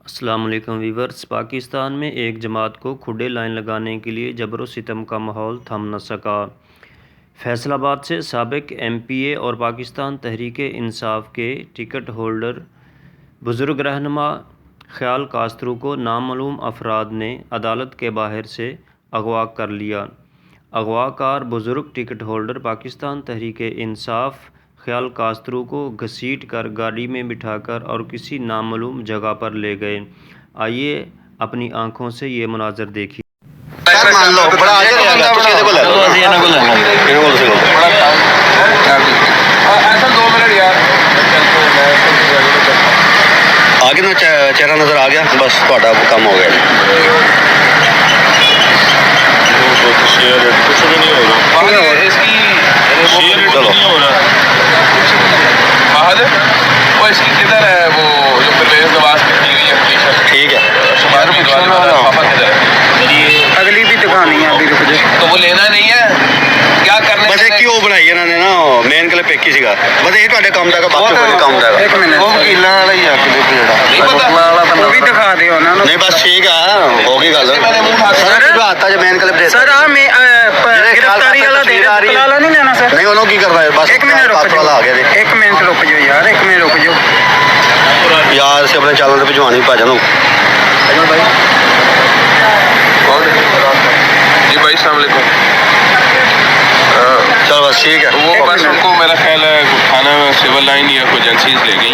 السلام علیکم ویورز۔ پاکستان میں ایک جماعت کو کھڈے لائن لگانے کے لیے جبر و ستم کا ماحول تھم نہ سکا۔ فیصل آباد سے سابق ایم پی اے اور پاکستان تحریک انصاف کے ٹکٹ ہولڈر بزرگ رہنما خیال کاسترو کو نامعلوم افراد نے عدالت کے باہر سے اغوا کر لیا۔ اغوا کار بزرگ ٹکٹ ہولڈر پاکستان تحریک انصاف خیال کاسترو کو گھسیٹ کر گاڑی میں بٹھا کر اور کسی نامعلوم جگہ پر لے گئے۔ آئیے اپنی آنکھوں سے یہ مناظر دیکھیے۔ آگے نا چہرہ نظر آ گیا، بس تھوڑا کم ہو گیا۔ کچھ بھی نہیں ہوگا، اس کی کدھر ہے وہ جو پرویز نواز کی کی ہوئی ہے؟ ٹھیک ہے، اگلی بھی دکھانی ہے ابھی، رک جائے تو وہ لینا نہیں ہے کیا کرنا؟ بس ایک ہی وہ بنائی ہے انہوں نے نا، مین کلپ ایک ہی سیگا، بس یہ تھوڑے کام دا باقی کوئی کام دا۔ ایک منٹ، وہ وکیلاں والا ہی ہے کلپ جڑا، نہیں پتہ وہ بھی دکھا دیو نا۔ نہیں بس ٹھیک ہے، ہو گئی گل۔ سر جو آتا جو مین کلپ دے سر میں گرفتاری والا دے والا نہیں لینا سر؟ نہیں انہوں کی کرنا ہے بس۔ ایک منٹ رک والا آ گیا جی، ایک منٹ رک جاؤ یار، ایک منٹ رک جاؤ یار، سے اپنے چالوں سے بھجوانی پا جانا۔ بھائی جی بھائی السلام علیکم۔ چلو بس ٹھیک ہے، وہ بس ان کو میرا خیال ہے تھانہ سول لائن یا کوئی ایجنسیز لے گئی